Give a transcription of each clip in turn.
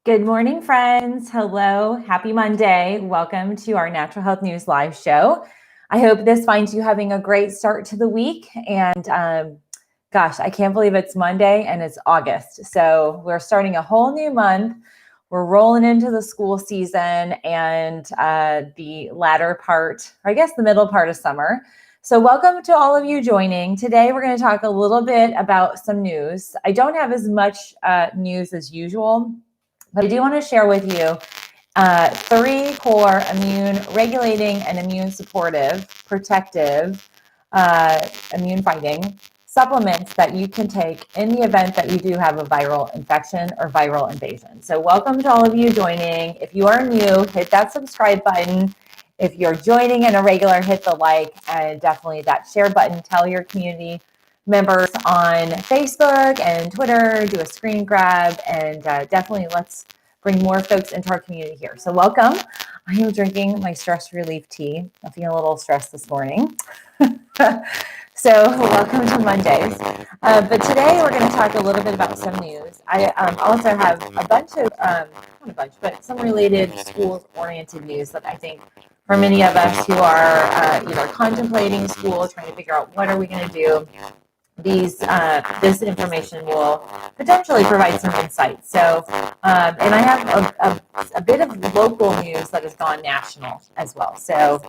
Good morning, friends. Hello. Happy Monday. Welcome to our Natural Health News Live show. I hope this finds you having a great start to the week. And gosh, I can't believe it's Monday and it's August. So we're starting a whole new month. We're rolling into the school season and the latter part, or I guess the middle part of summer. So welcome to all of you joining. Today, we're going to talk a little bit about some news. I don't have as much news as usual, but I do want to share with you 3 core immune regulating and immune supportive, protective, immune fighting supplements that you can take in the event that you do have a viral infection or viral invasion. So welcome to all of you joining. If you are new, hit that subscribe button. If you're joining in a regular, hit the like and definitely that share button. Tell your community members on Facebook and Twitter, do a screen grab, and definitely let's bring more folks into our community here. So welcome. I am drinking my stress relief tea. I'm feeling a little stressed this morning. So welcome to Mondays. But today we're going to talk a little bit about some news. I also have a bunch of, not a bunch, but some related school-oriented news that I think for many of us who are either contemplating school, trying to figure out what are we going to do, this information will potentially provide some insight. So, and I have a bit of local news that has gone national as well. So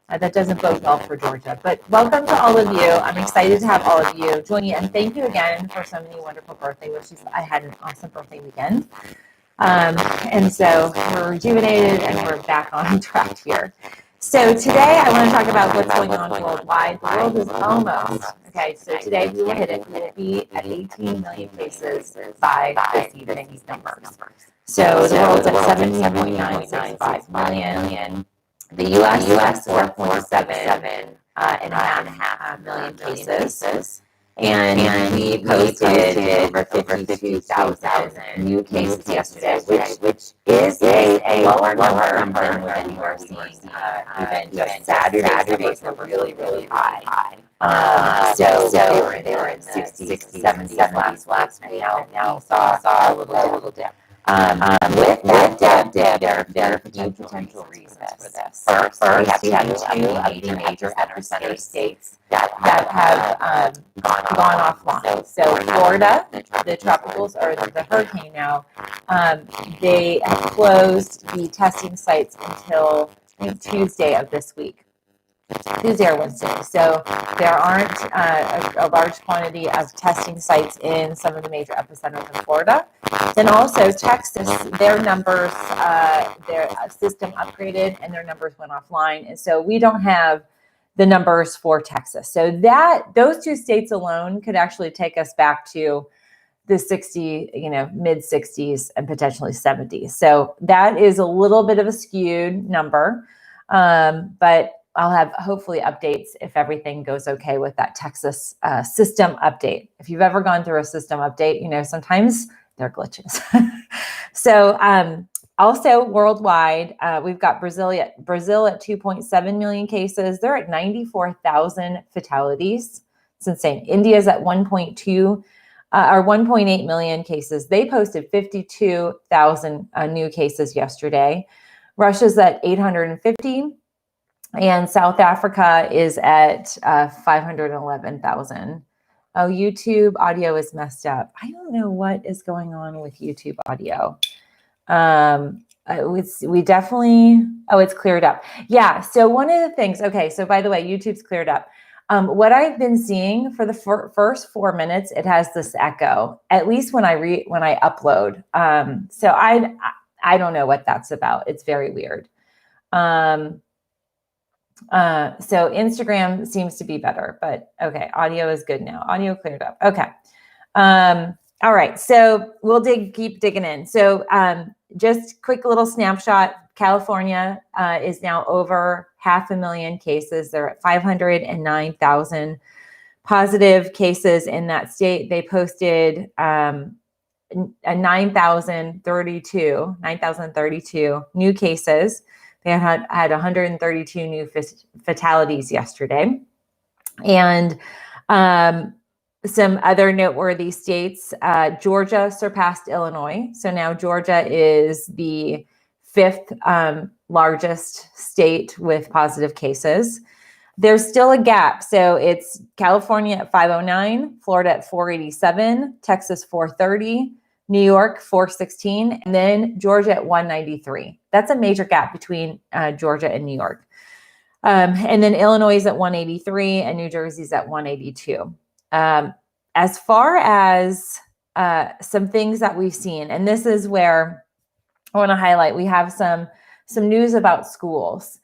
that doesn't bode well for Georgia. But welcome to all of you. I'm excited to have all of you join me. And thank you again for so many wonderful birthday wishes. I had an awesome birthday weekend. And so we're rejuvenated and we're back on track here. So today I want to talk about what's going on worldwide. The world is almost, okay, so today we will hit it. We will be at 18 million cases by this evening's numbers. So the world's at 17.965 million. The U.S. 4.7 million cases. And we posted over 52,000 new cases yesterday, which is a lower number than what we were seeing even just Saturday's number really, really high. So they were in the 60s, 70s last night. Now we saw a little dip. With that dip, there are a few potential reasons for this. First, we have two of the major epicenter states that have gone offline. So Florida, the tropicals, or the hurricane now, they have closed the testing sites until I think Tuesday of this week. Tuesday or Wednesday. So there aren't a large quantity of testing sites in some of the major epicenters in Florida. Then also Texas, their numbers, their system upgraded and their numbers went offline. And so we don't have the numbers for Texas. So those 2 states alone could actually take us back to the 60, mid 60s and potentially 70s. So that is a little bit of a skewed number. But I'll have hopefully updates if everything goes okay with that Texas system update. If you've ever gone through a system update, sometimes there are glitches. So also worldwide, we've got Brazil at 2.7 million cases. They're at 94,000 fatalities. It's insane. India's at 1.2 or 1.8 million cases. They posted 52,000 new cases yesterday. Russia's at 850. And South Africa is at 511,000. Oh, YouTube audio is messed up. I don't know what is going on with YouTube audio. We definitely, it's cleared up. Yeah, so one of the things, okay, so by the way, YouTube's cleared up. What I've been seeing for the first 4 minutes, it has this echo, at least when I upload. So I don't know what that's about. It's very weird. So Instagram seems to be better, but okay, audio is good now. Audio cleared up. Okay. All right. So we'll keep digging in. So just quick little snapshot. California is now over 500,000 cases. They're at 509,000 positive cases in that state. They posted a 9,032 new cases. They had 132 new fatalities yesterday. And Some other noteworthy states, Georgia surpassed Illinois. So now Georgia is the 5th largest state with positive cases. There's still a gap. So it's California at 509, Florida at 487, Texas 430, New York 416, and then Georgia at 193. That's a major gap between Georgia and New York. And then Illinois is at 183 and New Jersey's at 182. As far as some things that we've seen, and this is where I want to highlight, we have some news about schools.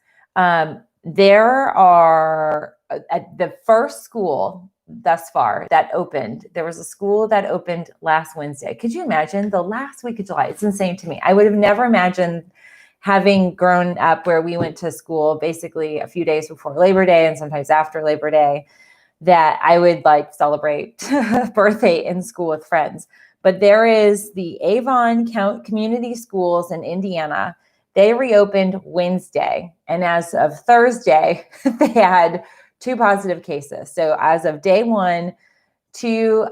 There are at the first school thus far that opened. There was a school that opened last Wednesday. Could you imagine the last week of July? It's insane to me. I would have never imagined, having grown up where we went to school basically a few days before Labor Day and sometimes after Labor Day, that I would like celebrate birthday in school with friends. But there is the Avon Community Schools in Indiana. They reopened Wednesday. And as of Thursday, they had 2 positive cases. So as of day 1, 2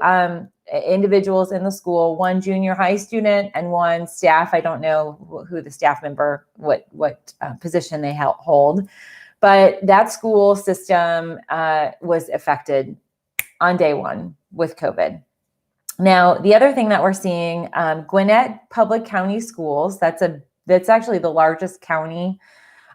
individuals in the school, 1 junior high student and 1 staff. I don't know who the staff member, what position they hold. But that school system was affected on day 1 with COVID. Now, the other thing that we're seeing, Gwinnett Public County Schools, that's actually the largest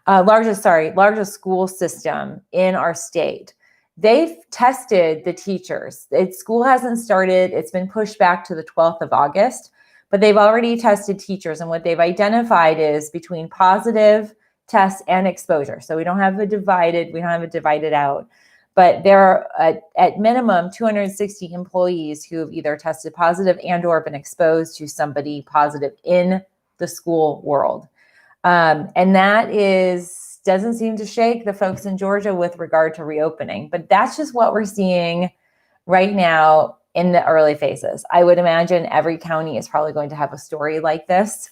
largest school system in our state. They've tested the teachers. School hasn't started. It's been pushed back to the 12th of August, but they've already tested teachers. And what they've identified is between positive tests and exposure. So we don't have it divided out, but there are at minimum 260 employees who have either tested positive and or been exposed to somebody positive in the school world. And that doesn't seem to shake the folks in Georgia with regard to reopening, but that's just what we're seeing right now in the early phases. I would imagine every county is probably going to have a story like this.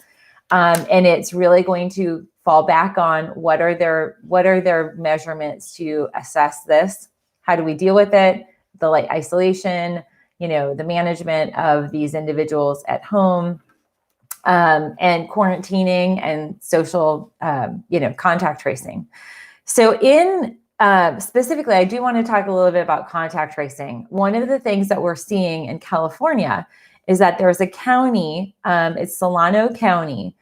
And it's really going to fall back on what are their measurements to assess this? How do we deal with it? The isolation, the management of these individuals at home, and quarantining and social, contact tracing. So specifically, I do want to talk a little bit about contact tracing. One of the things that we're seeing in California is that there's a county, it's Solano County.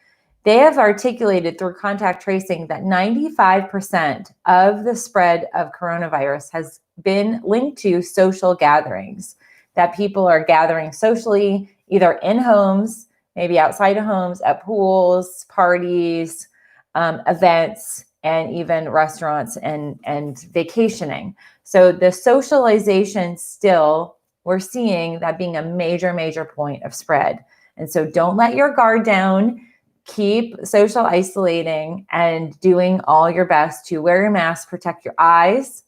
They have articulated through contact tracing that 95% of the spread of coronavirus has been linked to social gatherings, that people are gathering socially, either in homes, maybe outside of homes, at pools, parties, events, and even restaurants and vacationing. So the socialization still, we're seeing that being a major, major point of spread. And so don't let your guard down. Keep social isolating and doing all your best to wear your mask, protect your eyes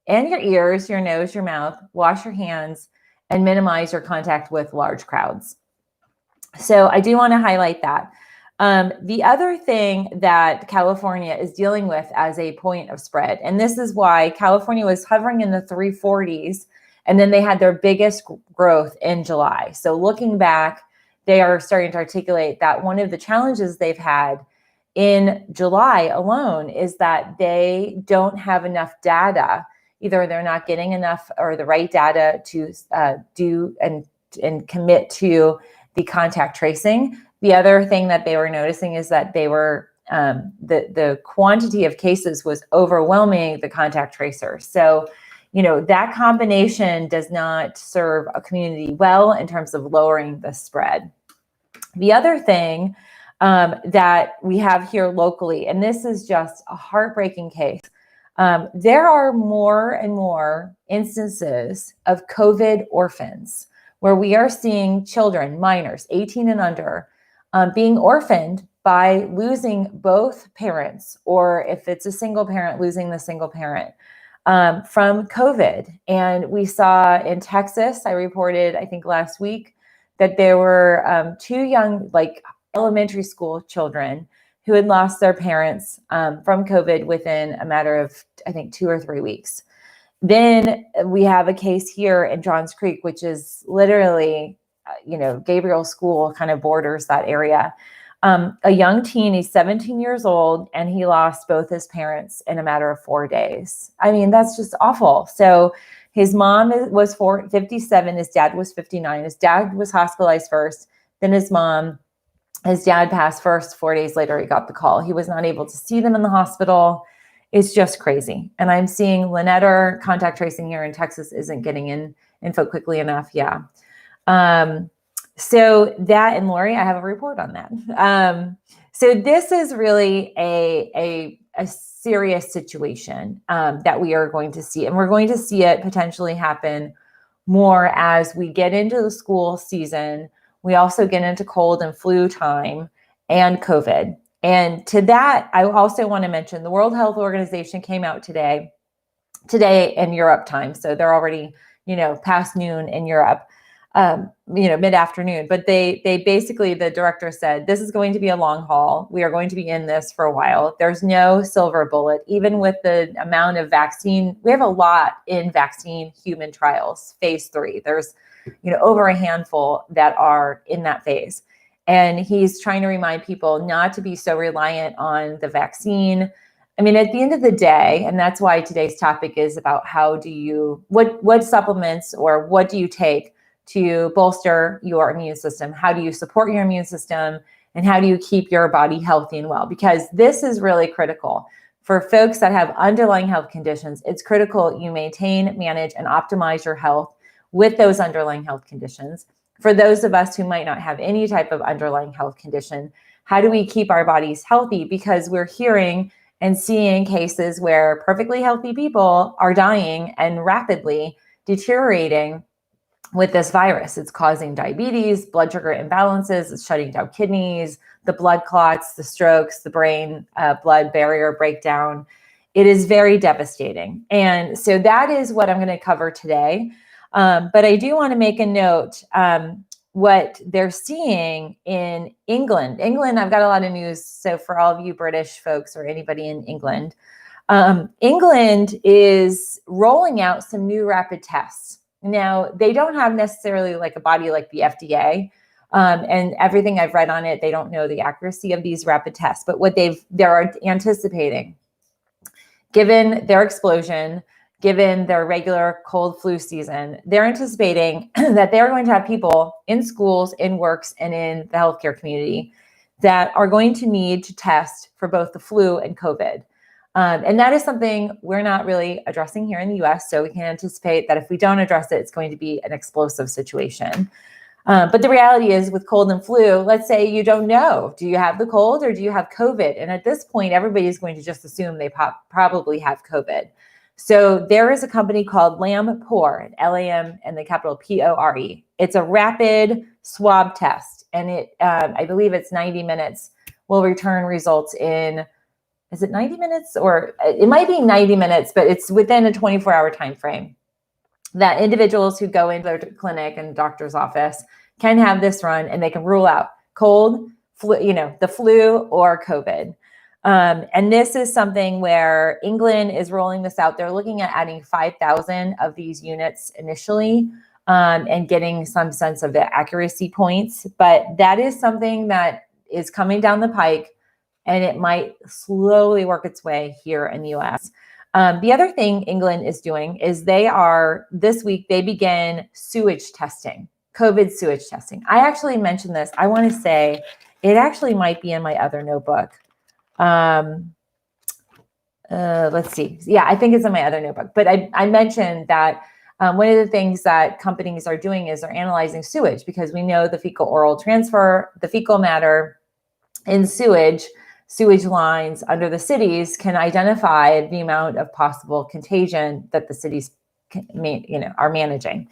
and your ears, your nose, your mouth, wash your hands, and minimize your contact with large crowds. So I do want to highlight that. The other thing that California is dealing with as a point of spread, and this is why California was hovering in the 340s, and then they had their biggest growth in July. So looking back, they are starting to articulate that one of the challenges they've had in July alone is that they don't have enough data. Either they're not getting enough or the right data to do and commit to the contact tracing. The other thing that they were noticing is that they were the quantity of cases was overwhelming the contact tracers. So, that combination does not serve a community well in terms of lowering the spread. The other thing that we have here locally, and this is just a heartbreaking case, there are more and more instances of COVID orphans where we are seeing children, minors, 18 and under, being orphaned by losing both parents, or if it's a single parent, losing the single parent from COVID. And we saw in Texas, I reported, I think last week, that there were 2 young, elementary school children who had lost their parents from COVID within a matter of, I think, 2 or 3 weeks. Then we have a case here in Johns Creek, which is literally, Gabriel School kind of borders that area. A young teen, he's 17 years old, and he lost both his parents in a matter of 4 days. I mean, that's just awful. So his mom was 57, his dad was 59. His dad was hospitalized first, then his mom. His dad passed first. 4 days later, he got the call. He was not able to see them in the hospital. It's just crazy. And I'm seeing Lynette contact tracing here in Texas isn't getting in info quickly enough. Yeah. So that, and Lori, I have a report on that. So this is really a serious situation that we are going to see. And we're going to see it potentially happen more as we get into the school season. We also get into cold and flu time and COVID. And to that, I also want to mention the World Health Organization came out today in Europe time. So they're already, past noon in Europe, mid-afternoon. But they basically, the director said, this is going to be a long haul. We are going to be in this for a while. There's no silver bullet, even with the amount of vaccine. We have a lot in vaccine human trials, phase 3. There's over a handful that are in that phase. And he's trying to remind people not to be so reliant on the vaccine. I mean, at the end of the day, and that's why today's topic is about what supplements or what do you take to bolster your immune system? How do you support your immune system? And how do you keep your body healthy and well? Because this is really critical. For folks that have underlying health conditions, it's critical you maintain, manage, and optimize your health with those underlying health conditions. For those of us who might not have any type of underlying health condition, how do we keep our bodies healthy? Because we're hearing and seeing cases where perfectly healthy people are dying and rapidly deteriorating with this virus. It's causing diabetes, blood sugar imbalances, it's shutting down kidneys, the blood clots, the strokes, the brain blood barrier breakdown. It is very devastating. And so that is what I'm going to cover today. But I do want to make a note, what they're seeing in England. I've got a lot of news. So for all of you British folks or anybody in England, England is rolling out some new rapid tests. Now, they don't have necessarily like a body like the FDA, and everything I've read on it, they don't know the accuracy of these rapid tests. But what they're anticipating, given their explosion, given their regular cold flu season, they're anticipating that they're going to have people in schools, in works, and in the healthcare community that are going to need to test for both the flu and COVID. And that is something we're not really addressing here in the US. So we can anticipate that if we don't address it, it's going to be an explosive situation. But the reality is with cold and flu, let's say you don't know, do you have the cold or do you have COVID? And at this point, everybody's going to just assume they probably have COVID. So there is a company called LamPore, LAM and the capital PORE. It's a rapid swab test. And I believe it's 90 minutes, will return results in, is it 90 minutes? Or it might be 90 minutes, but it's within a 24-hour time frame that individuals who go into their clinic and doctor's office can have this run and they can rule out cold, flu, the flu or COVID. And this is something where England is rolling this out. They're looking at adding 5,000 of these units initially and getting some sense of the accuracy points. But that is something that is coming down the pike, and it might slowly work its way here in the US. The other thing England is doing is this week, they begin sewage testing, COVID sewage testing. I actually mentioned this. I want to say it actually might be in my other notebook. Let's see. Yeah, I think it's in my other notebook. But I mentioned that one of the things that companies are doing is they're analyzing sewage, because we know the fecal oral transfer, the fecal matter in sewage lines under the cities can identify the amount of possible contagion that the cities are managing.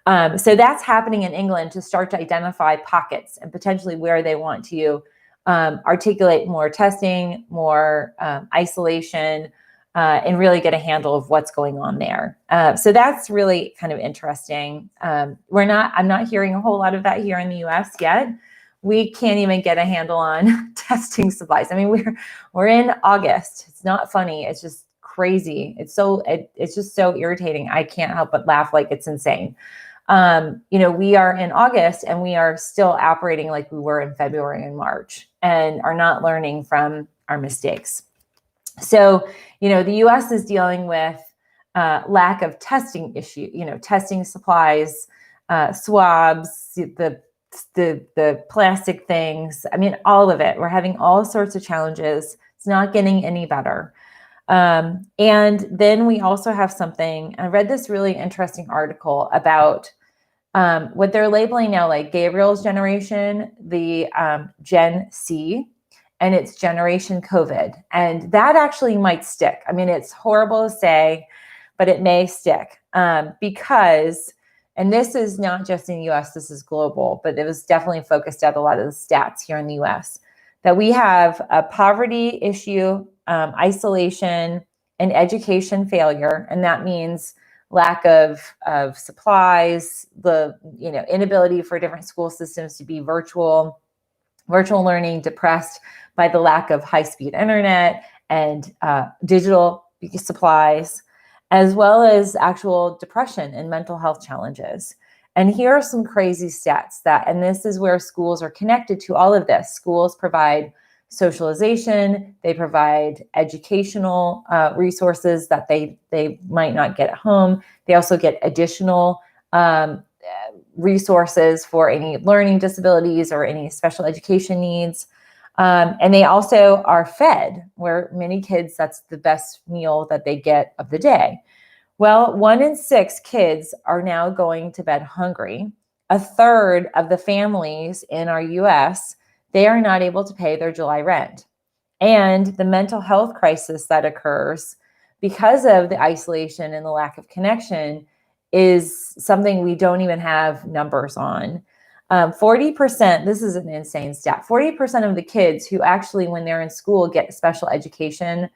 So that's happening in England to start to identify pockets and potentially where they want to articulate more testing, more isolation, and really get a handle of what's going on there. So that's really kind of interesting. I'm not hearing a whole lot of that here in the US yet. We can't even get a handle on testing supplies. I mean, we're in August. It's not funny. It's just crazy. It's just so irritating. I can't help but laugh. Like, it's insane. We are in August and we are still operating like we were in February and March and are not learning from our mistakes. So, the US is dealing with lack of testing issue, testing supplies, swabs, the plastic things. I mean, all of it. We're having all sorts of challenges. It's not getting any better. And then we also have something, I read this really interesting article about what they're labeling now, like Gabriel's generation, the Gen C, and it's Generation COVID. And that actually might stick. I mean, it's horrible to say, but it may stick because, and this is not just in the US, this is global, but it was definitely focused at a lot of the stats here in the US, that we have a poverty issue, isolation, and education failure. And that means lack of supplies, the inability for different school systems to be virtual learning, depressed by the lack of high-speed internet and digital supplies, as well as actual depression and mental health challenges. And here are some crazy stats and this is where schools are connected to all of this. Schools provide socialization, they provide educational resources that they might not get at home. They also get additional resources for any learning disabilities or any special education needs. And they also are fed, where many kids, that's the best meal that they get of the day. Well, 1 in 6 kids are now going to bed hungry. A third of the families in our US, they are not able to pay their July rent. And the mental health crisis that occurs because of the isolation and the lack of connection is something we don't even have numbers on. 40%, this is an insane stat, 40% of the kids who actually, when they're in school, get special education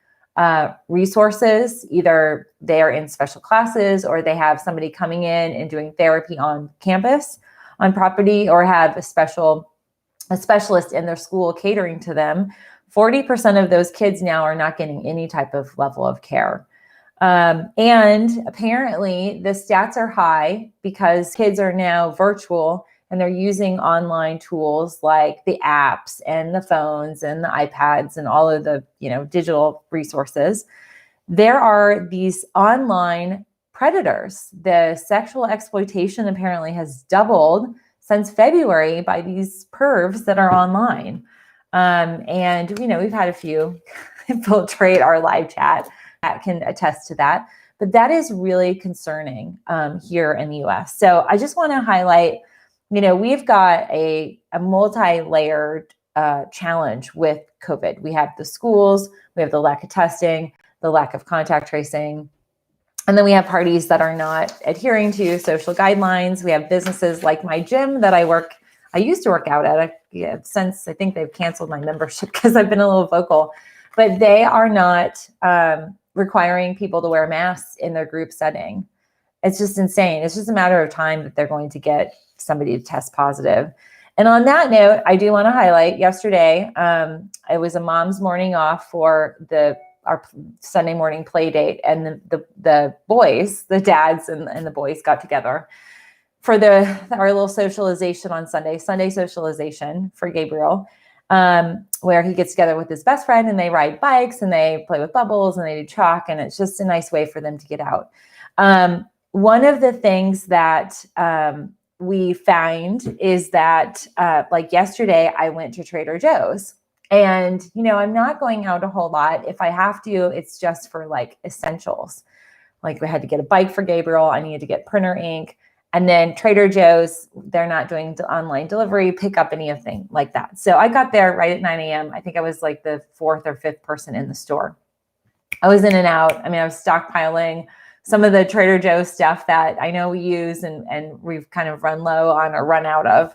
resources, either they're in special classes or they have somebody coming in and doing therapy on campus, on property, or have a specialist in their school catering to them. 40% of those kids now are not getting any type of level of care. And apparently the stats are high because kids are now virtual and they're using online tools like the apps and the phones and the iPads and all of the, digital resources. There are these online predators. The sexual exploitation apparently has doubled since February by these pervs that are online. And, we've had a few infiltrate our live chat that can attest to that. But that is really concerning here in the US. So I just want to highlight, we've got a multi-layered challenge with COVID. We have the schools, we have the lack of testing, the lack of contact tracing, and then we have parties that are not adhering to social guidelines. We have businesses like my gym that I used to work out at. Since I think they've canceled my membership because I've been a little vocal, but they are not requiring people to wear masks in their group setting. It's just insane. It's just a matter of time that they're going to get somebody to test positive. And on that note, I do want to highlight yesterday, it was a mom's morning off for our Sunday morning play date, and the boys, the dads and the boys got together for our little socialization on Sunday socialization for Gabriel, where he gets together with his best friend and they ride bikes and they play with bubbles and they do chalk, and it's just a nice way for them to get out. One of the things that we find is that like yesterday, I went to Trader Joe's. And, I'm not going out a whole lot. If I have to, it's just for like essentials. Like we had to get a bike for Gabriel. I needed to get printer ink. And then Trader Joe's, they're not doing online delivery, pick up anything like that. So I got there right at 9 a.m. I think I was like the 4th or 5th person in the store. I was in and out. I was stockpiling some of the Trader Joe's stuff that I know we use and we've kind of run low on or run out of.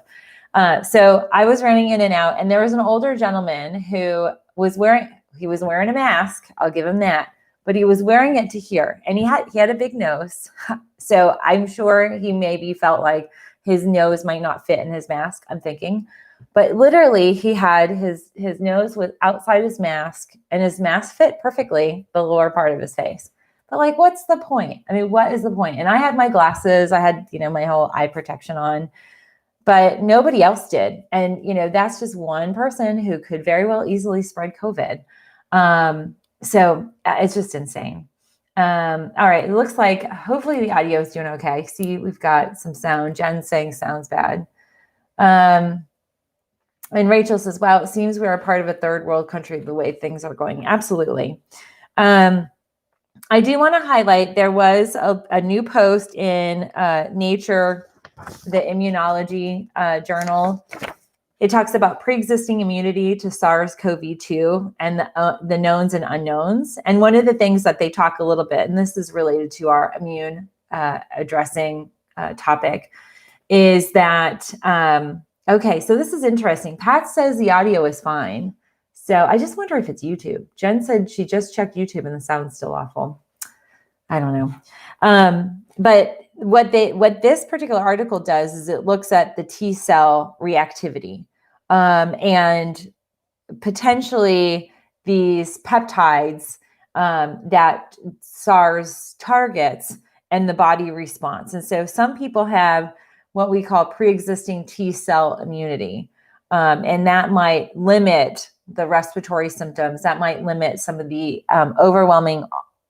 So I was running in and out, and there was an older gentleman who was wearing a mask. I'll give him that, but he was wearing it to here, and he had a big nose. So I'm sure he maybe felt like his nose might not fit in his mask, I'm thinking, But literally he had his nose was outside his mask, and his mask fit perfectly the lower part of his face. But like, what's the point? I mean, what is the point? And I had my glasses, I had, my whole eye protection on, but nobody else did. And, that's just one person who could very well easily spread COVID. So it's just insane. All right. It looks like hopefully the audio is doing okay. See, we've got some sound. Jen saying sounds bad. And Rachel says, wow, it seems we're a part of a third world country the way things are going. Absolutely. I do want to highlight, there was a new post in Nature, the immunology journal. It talks about pre-existing immunity to SARS-CoV-2 and the knowns and unknowns. And one of the things that they talk a little bit, and this is related to our immune addressing topic, is that, okay, so this is interesting. Pat says the audio is fine. So I just wonder if it's YouTube. Jen said she just checked YouTube and the sound's still awful. I don't know. But what this particular article does is it looks at the T cell reactivity and potentially these peptides that SARS targets and the body response. And so some people have what we call pre-existing T cell immunity, and that might limit the respiratory symptoms. That might limit some of the overwhelming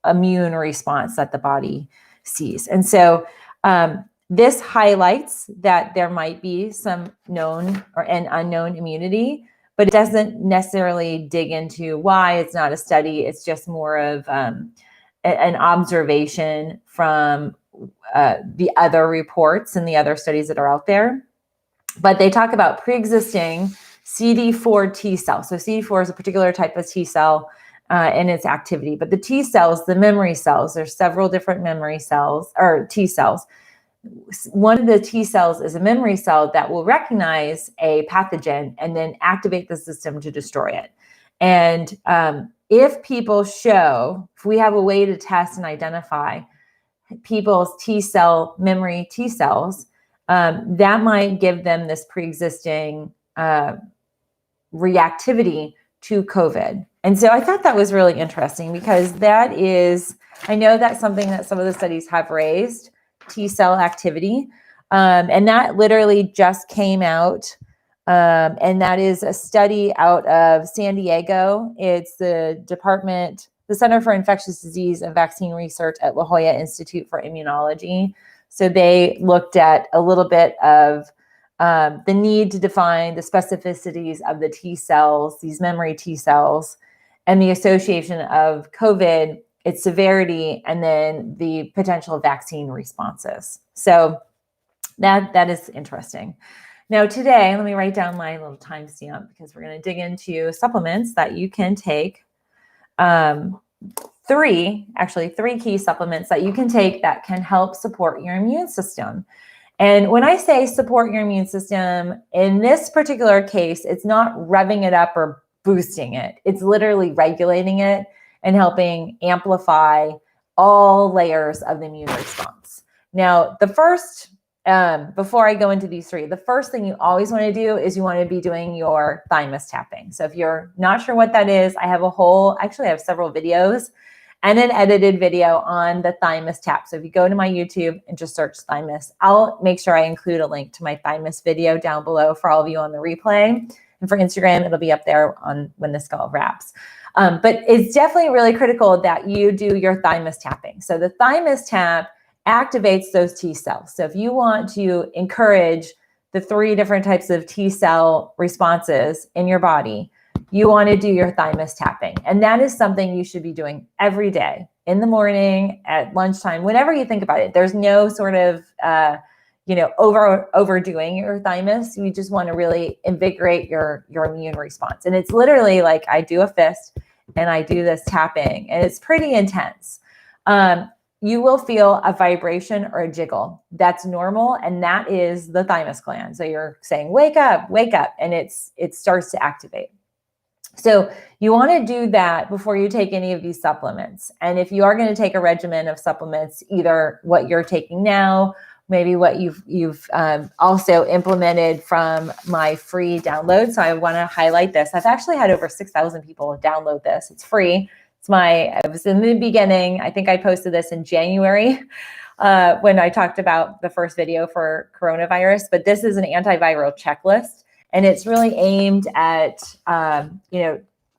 immune response that the body sees. And so this highlights that there might be some known and unknown immunity, but it doesn't necessarily dig into why. It's not a study. It's just more of an observation from the other reports and the other studies that are out there. But they talk about pre-existing CD4 T cell. So CD4 is a particular type of T cell and its activity. But the T cells, the memory cells, there's several different memory cells or T cells. One of the T cells is a memory cell that will recognize a pathogen and then activate the system to destroy it. And if we have a way to test and identify people's T cell, memory T cells, that might give them this pre-existing reactivity to COVID. And so I thought that was really interesting because I know that's something that some of the studies have raised, T cell activity. And that literally just came out. And that is a study out of San Diego. It's the Center for Infectious Disease and Vaccine Research at La Jolla Institute for Immunology. So they looked at a little bit of the need to define the specificities of the T cells, these memory T cells, and the association of COVID, its severity, and then the potential vaccine responses. So that is interesting. Now today, let me write down my little timestamp because we're going to dig into supplements that you can take. Three key supplements that you can take that can help support your immune system. And when I say support your immune system, in this particular case, it's not revving it up or boosting it. It's literally regulating it and helping amplify all layers of the immune response. Now, the first, before I go into these three, the first thing you always want to do is you want to be doing your thymus tapping. So if you're not sure what that is, I have several videos and an edited video on the thymus tap. So if you go to my YouTube and just search thymus, I'll make sure I include a link to my thymus video down below for all of you on the replay. And for Instagram, it'll be up there on when this all wraps. But it's definitely really critical that you do your thymus tapping. So the thymus tap activates those T cells. So if you want to encourage the 3 different types of T cell responses in your body, you want to do your thymus tapping. And that is something you should be doing every day, in the morning, at lunchtime, whenever you think about it. There's no sort of, overdoing your thymus. You just want to really invigorate your immune response. And it's literally like I do a fist and I do this tapping, and it's pretty intense. You will feel a vibration or a jiggle. That's normal, and that is the thymus gland. So you're saying, wake up, and it starts to activate. So you want to do that before you take any of these supplements. And if you are going to take a regimen of supplements, either what you're taking now, maybe what you've also implemented from my free download. So I want to highlight this. I've actually had over 6,000 people download this. It's free. I was in the beginning. I think I posted this in January when I talked about the first video for coronavirus, but this is an antiviral checklist, and it's really aimed at,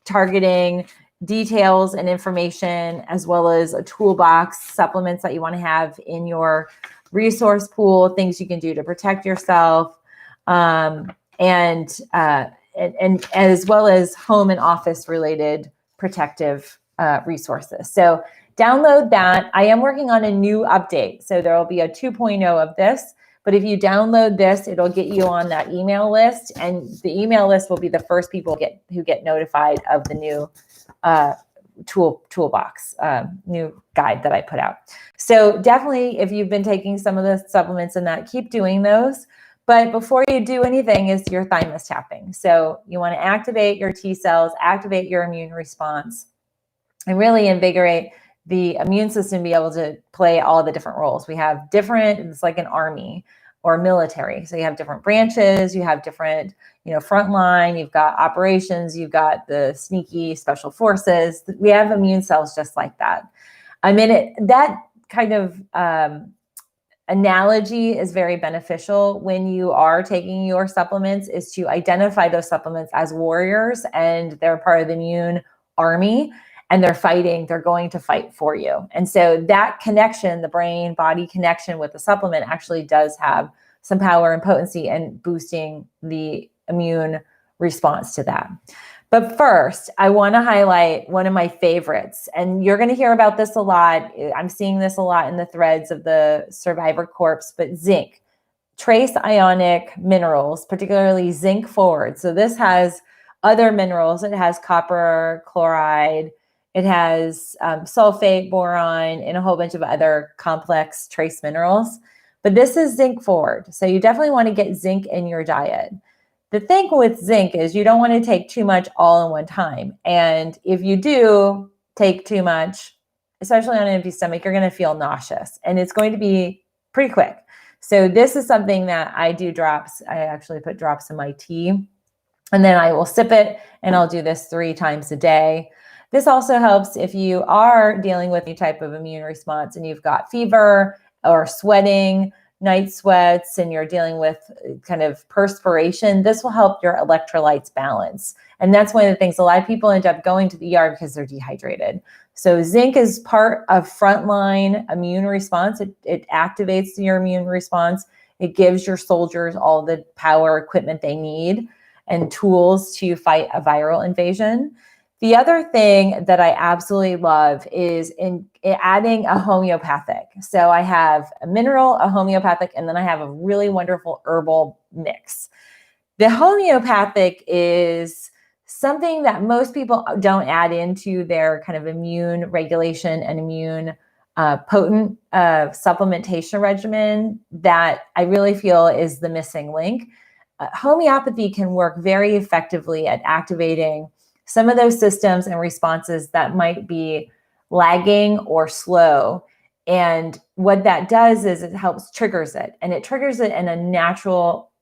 targeting details and information, as well as a toolbox, supplements that you want to have in your resource pool, things you can do to protect yourself, and as well as home and office related protective resources. So download that. I am working on a new update. So there will be a 2.0 of this, but if you download this, it'll get you on that email list, and the email list will be the first people who get notified of the new toolbox, new guide that I put out. So definitely, if you've been taking some of the supplements and that, keep doing those. But before you do anything is your thymus tapping. So you want to activate your T cells, activate your immune response, and really invigorate the immune system to be able to play all the different roles. We have it's like an army or military. So you have different branches, you have different, frontline, you've got operations, you've got the sneaky special forces. We have immune cells just like that. I mean, that kind of analogy is very beneficial when you are taking your supplements, is to identify those supplements as warriors, and they're part of the immune army, and they're going to fight for you. And so that connection, the brain body connection with the supplement, actually does have some power and potency in boosting the immune response to that. But first, I want to highlight one of my favorites, and you're going to hear about this a lot. I'm seeing this a lot in the threads of the Survivor Corpse, but zinc, trace ionic minerals, particularly zinc forward. So this has other minerals. It has copper, chloride, it has sulfate, boron, and a whole bunch of other complex trace minerals. But this is zinc forward. So you definitely want to get zinc in your diet. The thing with zinc is you don't want to take too much all in one time. And if you do take too much, especially on an empty stomach, you're going to feel nauseous, and it's going to be pretty quick. So this is something that I do drops. I actually put drops in my tea, and then I will sip it, and I'll do this 3 times a day. This also helps if you are dealing with any type of immune response and you've got fever or sweating, night sweats, and you're dealing with kind of perspiration. This will help your electrolytes balance. And that's one of the things, a lot of people end up going to the ER because they're dehydrated. So zinc is part of frontline immune response. It activates your immune response. It gives your soldiers all the power, equipment they need, and tools to fight a viral invasion. The other thing that I absolutely love is in adding a homeopathic. So I have a mineral, a homeopathic, and then I have a really wonderful herbal mix. The homeopathic is something that most people don't add into their kind of immune regulation and immune potent supplementation regimen that I really feel is the missing link. Homeopathy can work very effectively at activating some of those systems and responses that might be lagging or slow. And what that does is it triggers it. And it triggers it in a natural,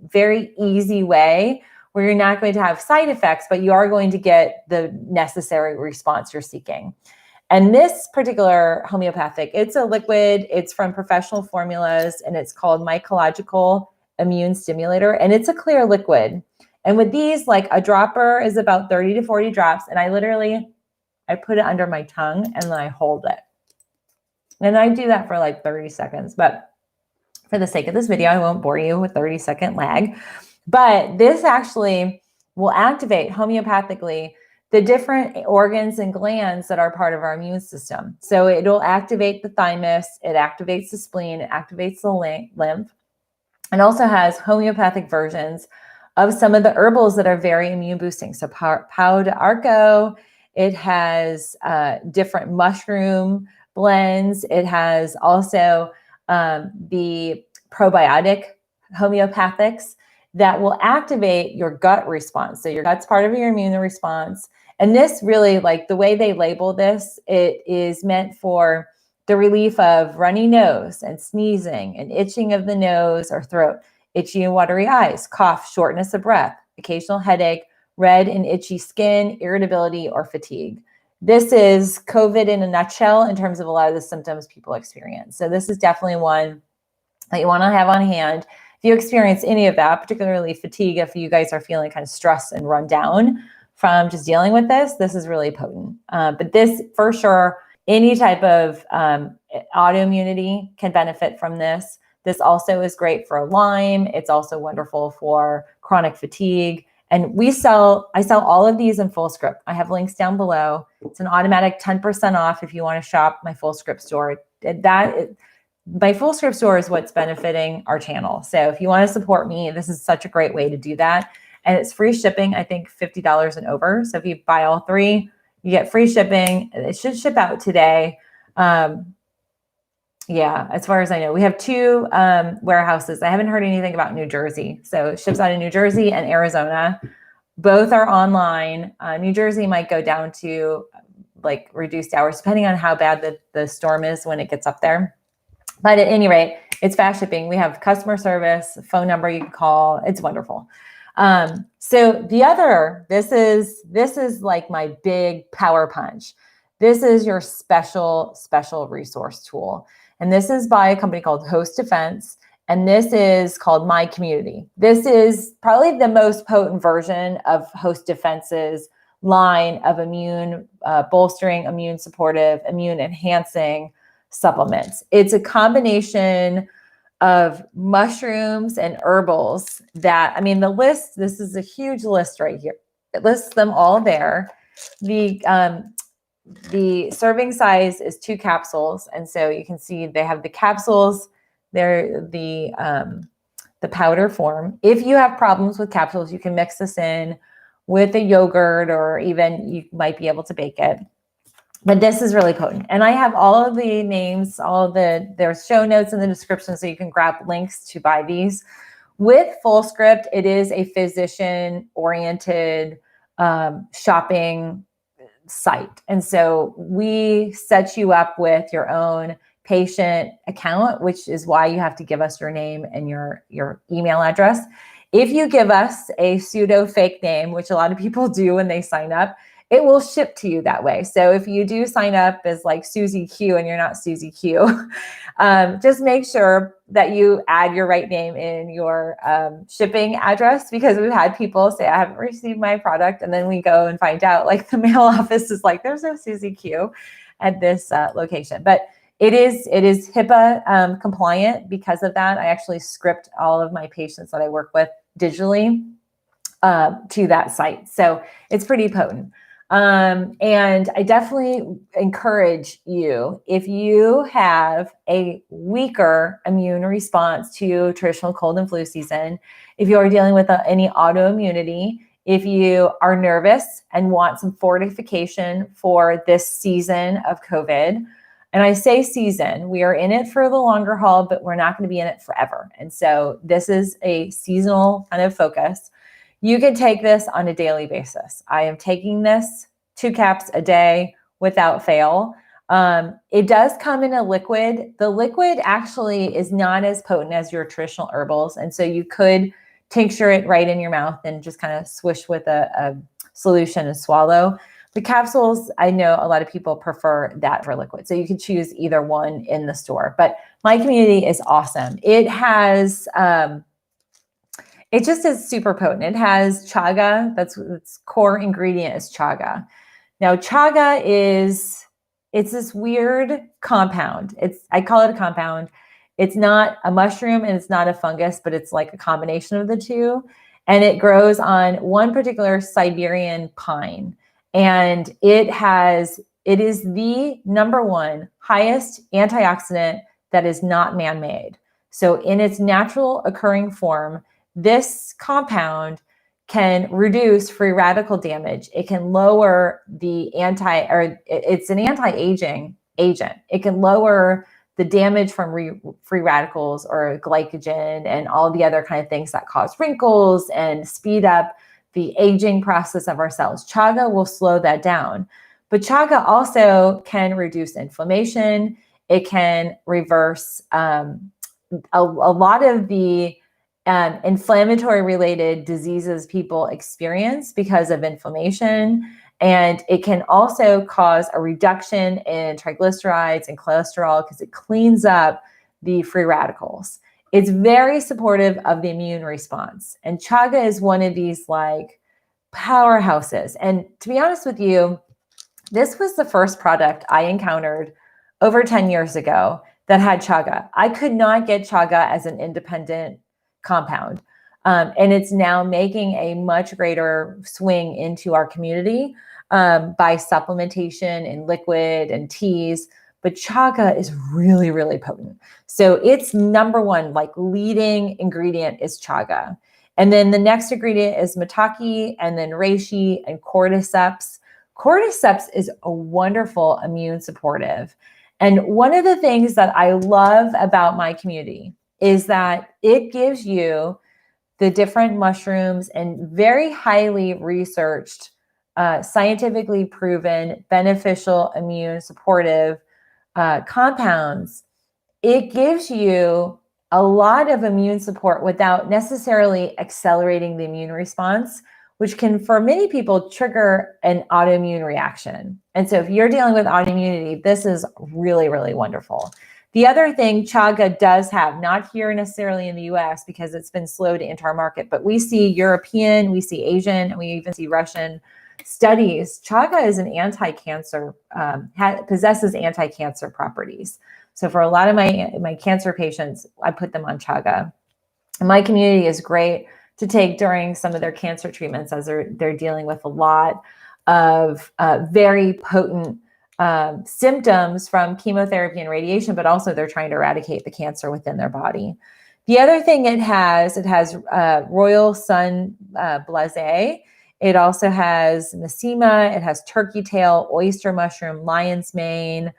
very easy way where you're not going to have side effects, but you are going to get the necessary response you're seeking. And this particular homeopathic, it's a liquid, it's from Professional Formulas, and it's called Mycological Immune Stimulator, and it's a clear liquid. And with these, like a dropper is about 30 to 40 drops. And I put it under my tongue and then I hold it. And I do that for like 30 seconds. But for the sake of this video, I won't bore you with 30-second lag. But this actually will activate homeopathically the different organs and glands that are part of our immune system. So it'll activate the thymus, it activates the spleen, it activates the lymph, and also has homeopathic versions of some of the herbals that are very immune boosting. So Pau d'Arco, it has different mushroom blends. It has also the probiotic homeopathics that will activate your gut response. So your gut's part of your immune response. And this really, like the way they label this, it is meant for the relief of runny nose and sneezing and itching of the nose or throat, itchy and watery eyes, cough, shortness of breath, occasional headache, red and itchy skin, irritability, or fatigue. This is COVID in a nutshell in terms of a lot of the symptoms people experience. So this is definitely one that you want to have on hand. If you experience any of that, particularly fatigue, if you guys are feeling kind of stressed and run down from just dealing with this is really potent. But this, for sure, any type of autoimmunity can benefit from this. This also is great for Lyme. It's also wonderful for chronic fatigue. And I sell all of these in Fullscript. I have links down below. It's an automatic 10% off if you want to shop my Fullscript store. My Fullscript store is what's benefiting our channel. So if you want to support me, this is such a great way to do that. And it's free shipping, I think $50 and over. So if you buy all three, you get free shipping. It should ship out today. Yeah, as far as I know, we have 2 warehouses. I haven't heard anything about New Jersey. So it ships out of New Jersey and Arizona. Both are online. New Jersey might go down to like reduced hours, depending on how bad the storm is when it gets up there. But at any rate, it's fast shipping. We have customer service, phone number you can call. It's wonderful. So this is like my big power punch. This is your special resource tool. And this is by a company called Host Defense. And this is called My Community. This is probably the most potent version of Host Defense's line of immune bolstering, immune supportive, immune enhancing supplements. It's a combination of mushrooms and herbals that, I mean, the list, this is a huge list right here. It lists them all there. The serving size is 2 capsules. And so you can see they have the capsules, they're the powder form. If you have problems with capsules, you can mix this in with a yogurt, or even you might be able to bake it. But this is really potent. And I have all of the names, there's show notes in the description so you can grab links to buy these. With Fullscript, it is a physician-oriented shopping site. And so we set you up with your own patient account, which is why you have to give us your name and your email address. If you give us a pseudo fake name, which a lot of people do when they sign up, it will ship to you that way. So if you do sign up as like Susie Q and you're not Susie Q, just make sure that you add your right name in your shipping address, because we've had people say, I haven't received my product. And then we go and find out like the mail office is like, there's no Susie Q at this location. But it is HIPAA compliant because of that. I actually script all of my patients that I work with digitally to that site. So it's pretty potent. And I definitely encourage you, if you have a weaker immune response to traditional cold and flu season, if you are dealing with any autoimmunity, if you are nervous and want some fortification for this season of COVID, and I say season, we are in it for the longer haul, but we're not going to be in it forever. And so this is a seasonal kind of focus. You can take this on a daily basis. I am taking this 2 caps a day without fail. It does come in a liquid. The liquid actually is not as potent as your traditional herbals. And so you could tincture it right in your mouth and just kind of swish with a solution and swallow. The capsules, I know a lot of people prefer that for liquid. So you can choose either one in the store. But My Community is awesome. It has... it just is super potent. It has chaga. That's its core ingredient is chaga. Now, chaga it's this weird compound. I call it a compound. It's not a mushroom and it's not a fungus, but it's like a combination of the two. And it grows on one particular Siberian pine. And it is the #1 highest antioxidant that is not man-made. So in its natural occurring form, this compound can reduce free radical damage. It can lower it's an anti-aging agent. It can lower the damage from free radicals or glycogen and all the other kind of things that cause wrinkles and speed up the aging process of our cells. Chaga will slow that down. But chaga also can reduce inflammation. It can reverse a lot of the inflammatory related diseases people experience because of inflammation. And it can also cause a reduction in triglycerides and cholesterol because it cleans up the free radicals. It's very supportive of the immune response. And chaga is one of these like powerhouses. And to be honest with you, this was the first product I encountered over 10 years ago that had chaga. I could not get chaga as an independent compound. And it's now making a much greater swing into our community by supplementation in liquid and teas. But chaga is really, really potent. So its number one, like leading ingredient is chaga. And then the next ingredient is maitake, and then reishi and cordyceps. Cordyceps is a wonderful immune supportive. And one of the things that I love about my community is that it gives you the different mushrooms and very highly researched, scientifically proven, beneficial immune supportive compounds. It gives you a lot of immune support without necessarily accelerating the immune response, which can, for many people, trigger an autoimmune reaction. And so if you're dealing with autoimmunity, this is really, really wonderful. The other thing chaga does have, not here necessarily in the US because it's been slow to enter our market, but we see European, we see Asian, and we even see Russian studies. Chaga is an anti-cancer, possesses anti-cancer properties. So for a lot of my cancer patients, I put them on chaga. And my community is great to take during some of their cancer treatments as they're dealing with a lot of very potent symptoms from chemotherapy and radiation, but also they're trying to eradicate the cancer within their body. The other thing it has Royal Sun Blase. It also has Messima. It has turkey tail, oyster mushroom, lion's mane,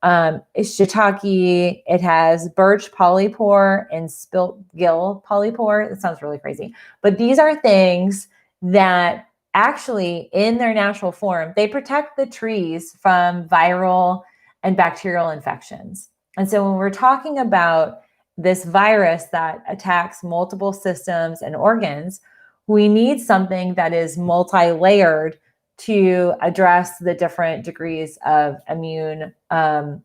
shiitake. It has birch polypore and spilt gill polypore. It sounds really crazy, but these are things that actually in their natural form, they protect the trees from viral and bacterial infections. And so when we're talking about this virus that attacks multiple systems and organs, we need something that is multi-layered to address the different degrees of immune, not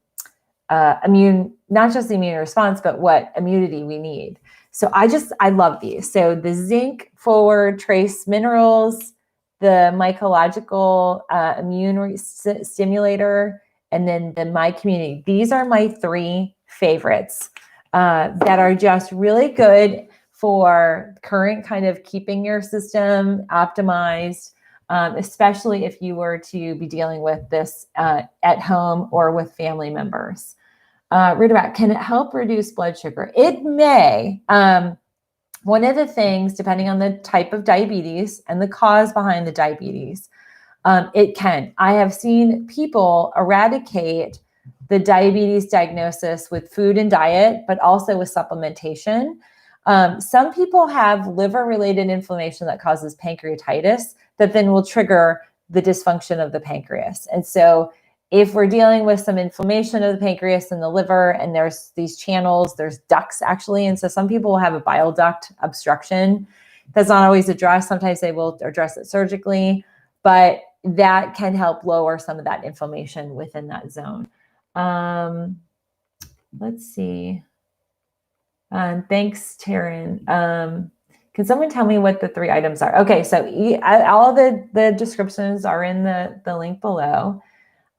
just the immune response, but what immunity we need. So I love these. So the zinc forward trace minerals, the mycological immune stimulator, and then the My Community. These are my three favorites that are just really good for current kind of keeping your system optimized, especially if you were to be dealing with this at home or with family members. Read about, can it help reduce blood sugar? It may. One of the things, depending on the type of diabetes and the cause behind the diabetes, it can. I have seen people eradicate the diabetes diagnosis with food and diet, but also with supplementation. Some people have liver-related inflammation that causes pancreatitis that then will trigger the dysfunction of the pancreas. And so if we're dealing with some inflammation of the pancreas and the liver, and there's these channels, there's ducts actually. And so some people will have a bile duct obstruction that's not always addressed. Sometimes they will address it surgically, but that can help lower some of that inflammation within that zone. Let's see. Thanks, Taryn. Can someone tell me what the three items are? Okay, so all the descriptions are in the link below.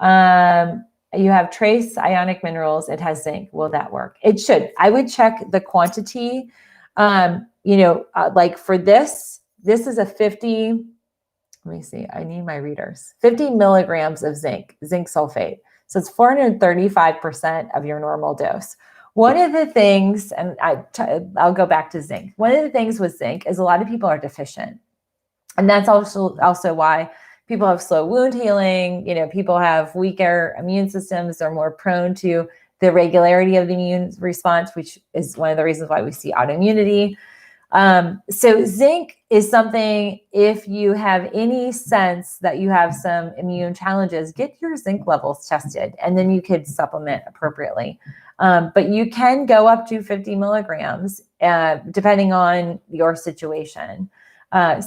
You have trace ionic minerals. It has zinc. Will that work? It should. I would check the quantity. Like for this is a 50, let me see, I need my readers, 50 milligrams of zinc sulfate. So it's 435% of your normal dose. One of the things, and I'll go back to zinc. One of the things with zinc is a lot of people are deficient. And that's also why people have slow wound healing. People have weaker immune systems. They're more prone to the irregularity of the immune response, which is one of the reasons why we see autoimmunity. So zinc is something, if you have any sense that you have some immune challenges, get your zinc levels tested, and then you could supplement appropriately. But you can go up to 50 milligrams, depending on your situation.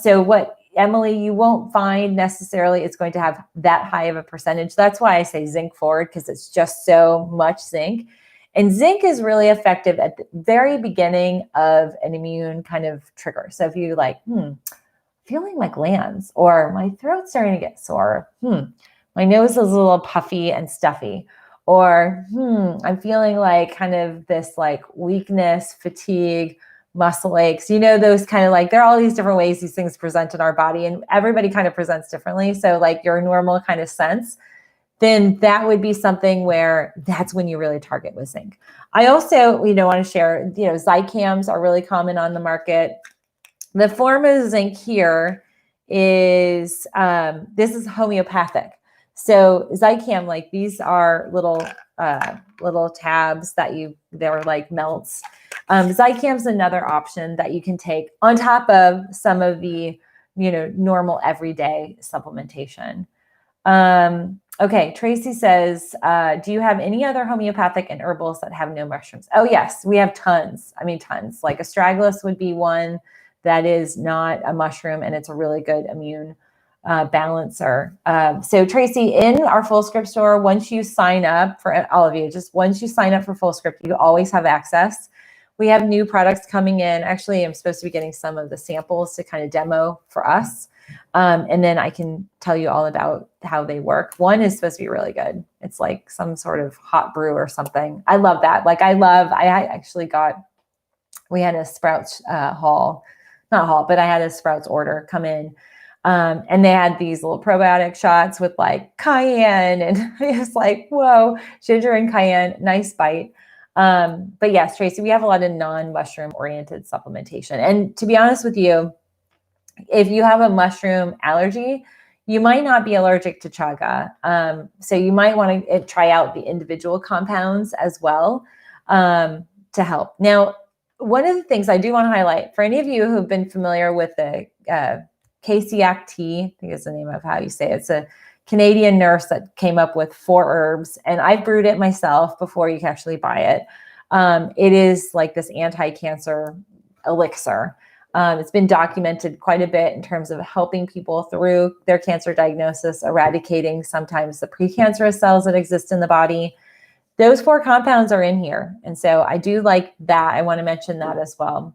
So what, Emily, you won't find necessarily it's going to have that high of a percentage. That's why I say zinc forward, because it's just so much zinc. And zinc is really effective at the very beginning of an immune kind of trigger. So if you like, feeling my glands, or my throat's starting to get sore, my nose is a little puffy and stuffy, or I'm feeling like kind of this like weakness, fatigue, muscle aches, those kind of like, there are all these different ways these things present in our body, and everybody kind of presents differently. So like your normal kind of sense, then that would be something where that's when you really target with zinc. I also, want to share, Zicams are really common on the market. The form of zinc here is, this is homeopathic. So Zicam, like these are little tabs they're like melts. Zicam's another option that you can take on top of some of the, normal everyday supplementation. Okay, Tracy says, do you have any other homeopathic and herbals that have no mushrooms? Oh, yes, we have tons. I mean, tons. Like astragalus would be one that is not a mushroom, and it's a really good immune balancer. So Tracy, in our Full Script store, once you sign up, for all of you, just once you sign up for Full Script, you always have access. We have new products coming in. Actually, I'm supposed to be getting some of the samples to kind of demo for us. And then I can tell you all about how they work. One is supposed to be really good. It's like some sort of hot brew or something. I love that. Like I actually we had a Sprouts but I had a Sprouts order come in. And they had these little probiotic shots with like cayenne, and it was like, whoa, ginger and cayenne, nice bite. But yes, Tracy, we have a lot of non-mushroom oriented supplementation. And to be honest with you, if you have a mushroom allergy, you might not be allergic to chaga. So you might want to try out the individual compounds as well to help. Now, one of the things I do want to highlight for any of you who've been familiar with the Casey-Act tea, I think is the name of how you say it. It's a Canadian nurse that came up with 4 herbs, and I brewed it myself before you can actually buy it. It is like this anti-cancer elixir. It's been documented quite a bit in terms of helping people through their cancer diagnosis, eradicating sometimes the precancerous cells that exist in the body. Those 4 compounds are in here. And so I do like that. I want to mention that as well.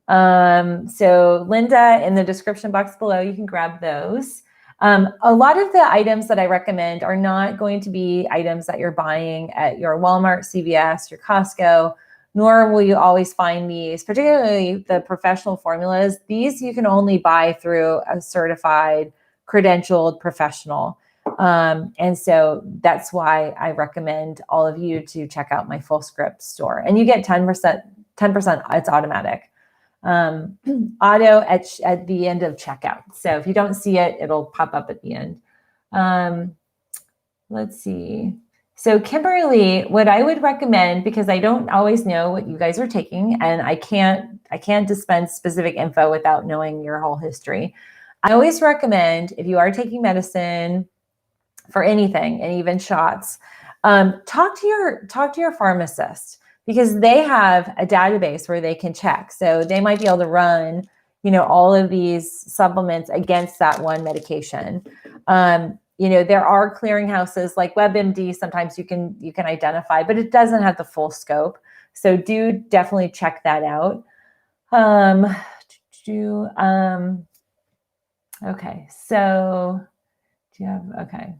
So Linda, in the description box below, you can grab those. A lot of the items that I recommend are not going to be items that you're buying at your Walmart, CVS, your Costco, nor will you always find these, particularly the professional formulas. These you can only buy through a certified, credentialed professional. And so that's why I recommend all of you to check out my Full Script store. And you get 10%, it's automatic. Auto at the end of checkout. So if you don't see it, it'll pop up at the end. Let's see. So Kimberly, what I would recommend, because I don't always know what you guys are taking, and I can't dispense specific info without knowing your whole history. I always recommend, if you are taking medicine for anything, and even shots, talk to your pharmacist, because they have a database where they can check. So they might be able to run, all of these supplements against that one medication. There are clearinghouses like WebMD. Sometimes you can identify, but it doesn't have the full scope. So do definitely check that out. Okay. So do you have, okay.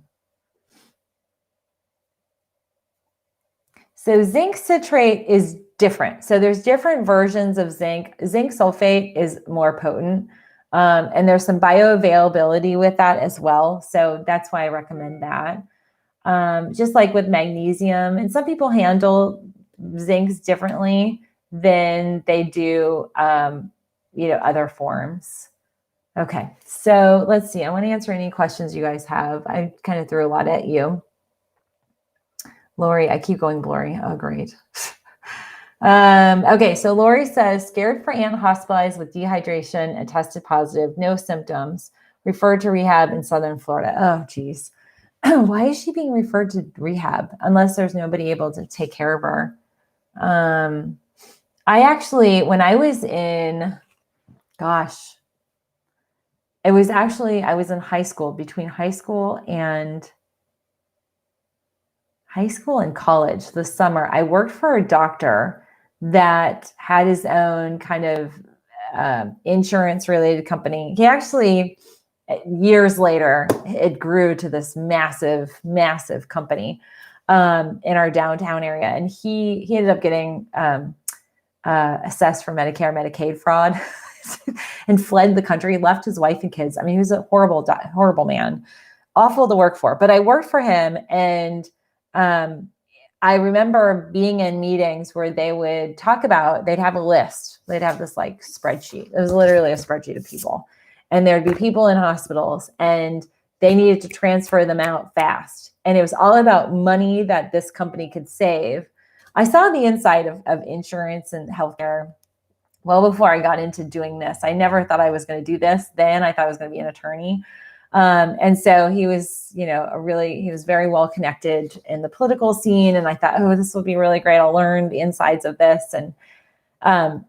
So zinc citrate is different. So there's different versions of zinc. Zinc sulfate is more potent. And there's some bioavailability with that as well. So that's why I recommend that. Just like with magnesium, and some people handle zincs differently than they do, other forms. Okay, so let's see. I want to answer any questions you guys have. I kind of threw a lot at you. Lori, I keep going, Lori. Oh, great. Okay, so Lori says, scared for aunt hospitalized with dehydration and tested positive, no symptoms, referred to rehab in Southern Florida. Oh, geez. Why is she being referred to rehab unless there's nobody able to take care of her? I actually, when I was in, gosh, I was in high school, between high school and college this summer. I worked for a doctor that had his own kind of insurance related company. He actually, years later, it grew to this massive, massive company in our downtown area. And he ended up getting assessed for Medicare, Medicaid fraud and fled the country, left his wife and kids. I mean, he was a horrible, horrible man, awful to work for. But I worked for him, and I remember being in meetings where they would talk about, they'd have a list. They'd have this like spreadsheet. It was literally a spreadsheet of people. And there'd be people in hospitals, and they needed to transfer them out fast. And it was all about money that this company could save. I saw the inside of insurance and healthcare well before I got into doing this. I never thought I was going to do this. Then I thought I was going to be an attorney. And so he was, he was very well connected in the political scene. And I thought, oh, this will be really great. I'll learn the insides of this. And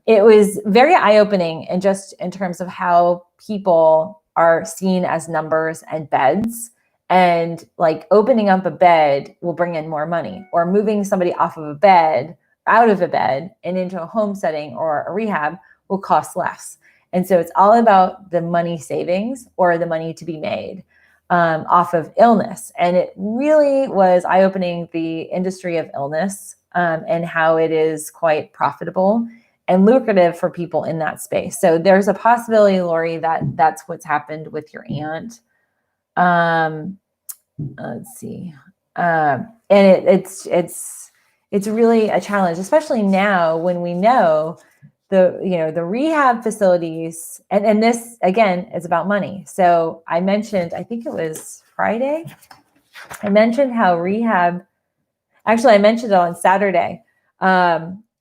it was very eye-opening, and just in terms of how people are seen as numbers and beds, and like opening up a bed will bring in more money, or moving somebody off of a bed, out of a bed and into a home setting or a rehab will cost less. And so it's all about the money savings or the money to be made off of illness. And it really was eye-opening, the industry of illness and how it is quite profitable and lucrative for people in that space. So there's a possibility, Lori, that that's what's happened with your aunt. Let's see. And it's really a challenge, especially now when we know the rehab facilities, and this again is about money. So I mentioned, I think it was Friday, I mentioned how rehab, actually I mentioned it on Saturday.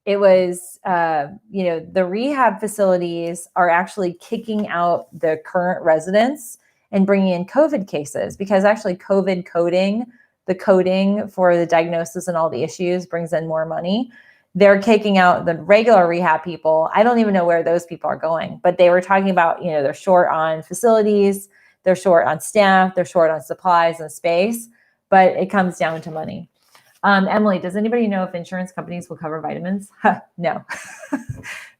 It was, the rehab facilities are actually kicking out the current residents and bringing in COVID cases, because actually COVID coding, the coding for the diagnosis and all the issues brings in more money. They're kicking out the regular rehab people. I don't even know where those people are going, but they were talking about, they're short on facilities, they're short on staff, they're short on supplies and space, but it comes down to money. Emily, does anybody know if insurance companies will cover vitamins? No,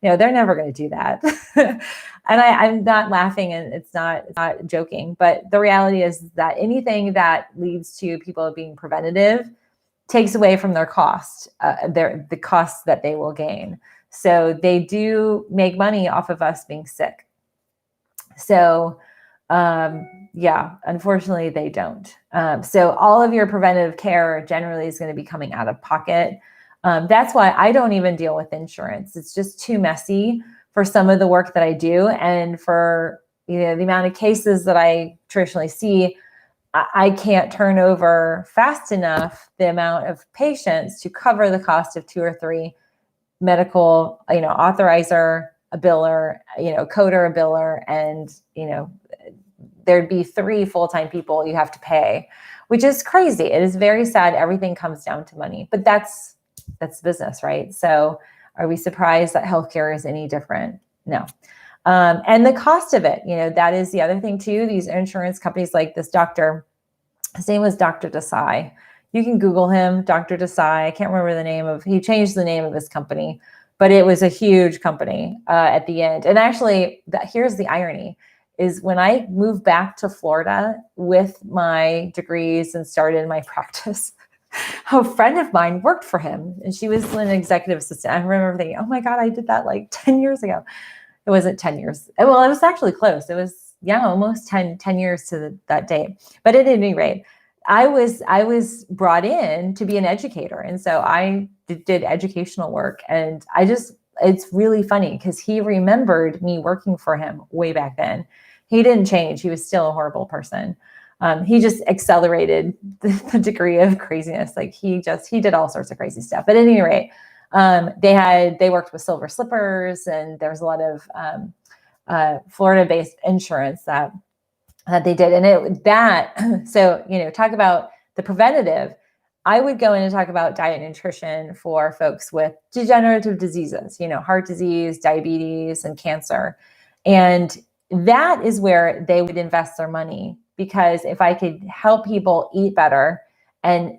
no, they're never going to do that. And I'm not laughing, and it's not joking, but the reality is that anything that leads to people being preventative takes away from their cost, the costs that they will gain. So they do make money off of us being sick. So yeah, unfortunately they don't. So all of your preventative care generally is going to be coming out of pocket. That's why I don't even deal with insurance. It's just too messy for some of the work that I do. And for the amount of cases that I traditionally see, I can't turn over fast enough the amount of patients to cover the cost of 2 or 3 medical, authorizer, a biller, coder, a biller, and, there'd be 3 full-time people you have to pay, which is crazy. It is very sad. Everything comes down to money, but that's business, right? So are we surprised that healthcare is any different? No. And the cost of it, that is the other thing too. These insurance companies, like this doctor, his name was Dr. Desai. You can Google him, Dr. Desai. I can't remember he changed the name of his company, but it was a huge company at the end. And actually, here's the irony, is when I moved back to Florida with my degrees and started my practice, a friend of mine worked for him, and she was an executive assistant. I remember thinking, oh my God, I did that like 10 years ago. It wasn't 10 years. Well, it was actually close. It was, almost 10 years to that date. But at any rate, I was brought in to be an educator. And so I did educational work. And it's really funny because he remembered me working for him way back then. He didn't change. He was still a horrible person. He just accelerated the degree of craziness. Like he did all sorts of crazy stuff. But at any rate, They worked with Silver Slippers, and there was a lot of Florida-based insurance that they did. And so, talk about the preventative. I would go in and talk about diet and nutrition for folks with degenerative diseases, heart disease, diabetes, and cancer. And that is where they would invest their money, because if I could help people eat better and,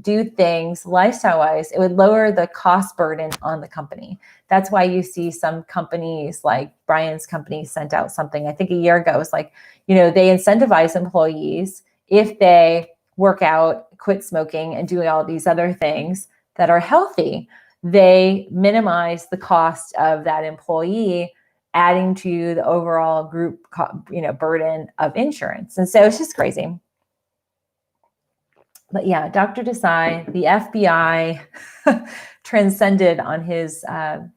do things lifestyle-wise, it would lower the cost burden on the company. That's why you see some companies like Brian's company sent out something, I think a year ago. It's like, they incentivize employees if they work out, quit smoking, and doing all these other things that are healthy. They minimize the cost of that employee, adding to the overall group, burden of insurance. And so it's just crazy. But yeah, Dr. Desai, the FBI transcended on his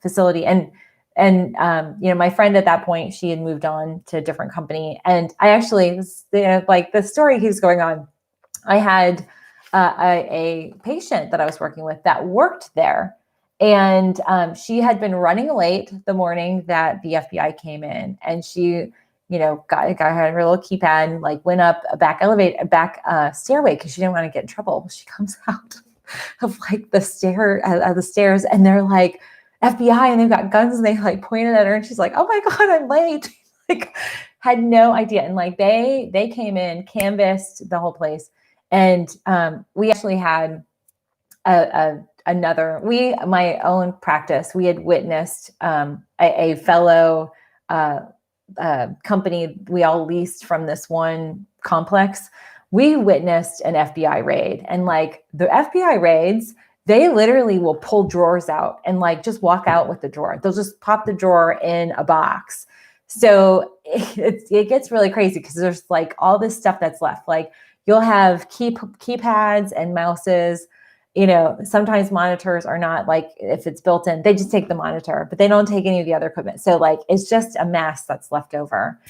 facility. And my friend at that point, she had moved on to a different company. And I actually, like the story keeps going on. I had a patient that I was working with that worked there. And she had been running late the morning that the FBI came in. And she, got her little keypad and like went up a back stairway because she didn't want to get in trouble. She comes out of like the stairs, and they're like FBI, and they've got guns, and they like pointed at her, and she's like, "Oh my God, I'm late." Like, had no idea. And like they came in, canvassed the whole place, and we actually had my own practice. We had witnessed a fellow company we all leased from this one complex. We witnessed an FBI raid, and like the FBI raids, they literally will pull drawers out and like just walk out with the drawer. They'll just pop the drawer in a box. So it gets really crazy because there's like all this stuff that's left. Like you'll have keypads and mouses. Sometimes monitors are not, like, if it's built in, they just take the monitor, but they don't take any of the other equipment. So like, it's just a mess that's left over.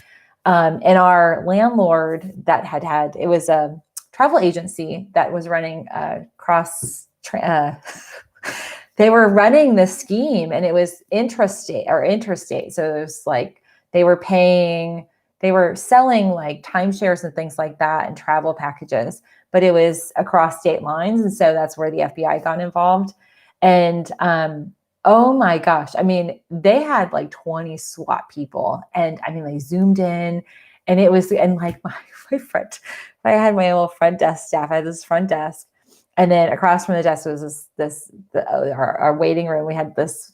And our landlord that it was a travel agency that was running they were running this scheme, and it was interstate. So it was like, they were selling like timeshares and things like that and travel packages, but it was across state lines. And so that's where the FBI got involved. And oh my gosh, I mean, they had like 20 SWAT people, and I mean, they zoomed in, and like my friend, I had my little front desk staff. I had this front desk, and then across from the desk was our waiting room. We had this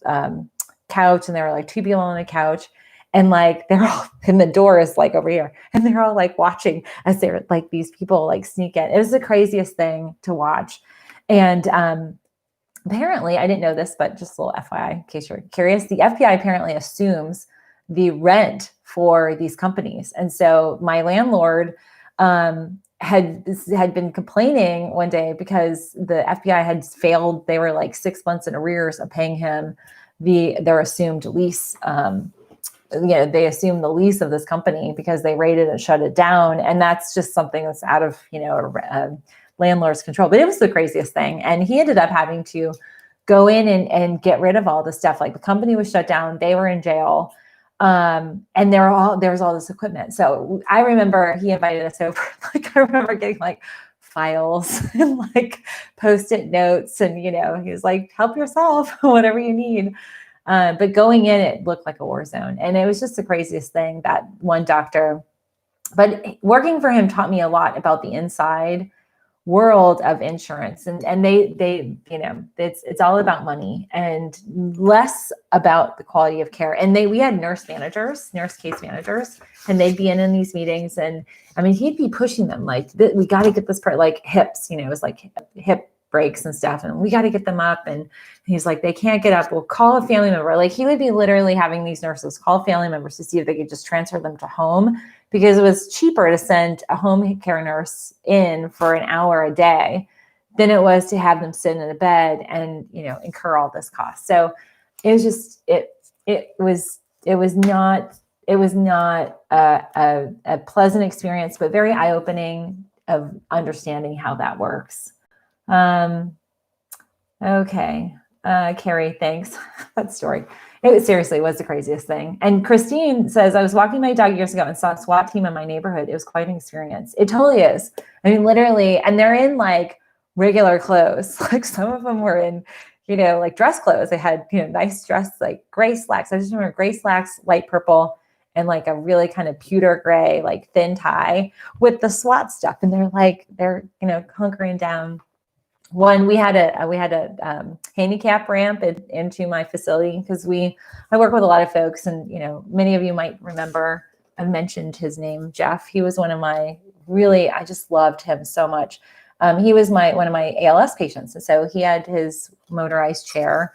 couch, and there were like two people on the couch. And like, they're all, and the door is like over here, and they're all like watching as they're like, these people like sneak in. It was the craziest thing to watch. And apparently, I didn't know this, but just a little FYI, in case you're curious, the FBI apparently assumes the rent for these companies. And so my landlord had been complaining one day because the FBI had failed. They were like 6 months in arrears of paying him their assumed lease. They assumed the lease of this company because they raided and shut it down. And that's just something that's out of, a landlord's control. But it was the craziest thing. And he ended up having to go in and get rid of all the stuff. Like the company was shut down. They were in jail. And there was all this equipment. So I remember he invited us over. Like, I remember getting like files and like Post-it notes. And, he was like, help yourself, whatever you need. But going in, it looked like a war zone. And it was just the craziest thing, that one doctor. But working for him taught me a lot about the inside world of insurance. And they it's all about money and less about the quality of care. And we had nurse case managers, and they'd be in these meetings. And I mean, he'd be pushing them like, we got to get this part, like hips, it was like hip breaks and stuff, and we got to get them up. And he's like, they can't get up. We'll call a family member. Like, he would be literally having these nurses call family members to see if they could just transfer them to home, because it was cheaper to send a home care nurse in for an hour a day than it was to have them sit in a bed and, incur all this cost. So it was just, it was not a pleasant experience, but very eye-opening of understanding how that works. Okay. Carrie, thanks. That story. It seriously was the craziest thing. And Christine says, I was walking my dog years ago and saw a SWAT team in my neighborhood. It was quite an experience. It totally is. I mean, literally, and they're in like regular clothes. Like some of them were in, like dress clothes. They had, nice dress, like gray slacks. I just remember gray slacks, light purple, and like a really kind of pewter gray, like thin tie with the SWAT stuff. And they're hunkering down. One, we had a handicap ramp into my facility because I work with a lot of folks, and many of you might remember I mentioned his name, Jeff. He was one of my I just loved him so much. He was one of my ALS patients, and so he had his motorized chair.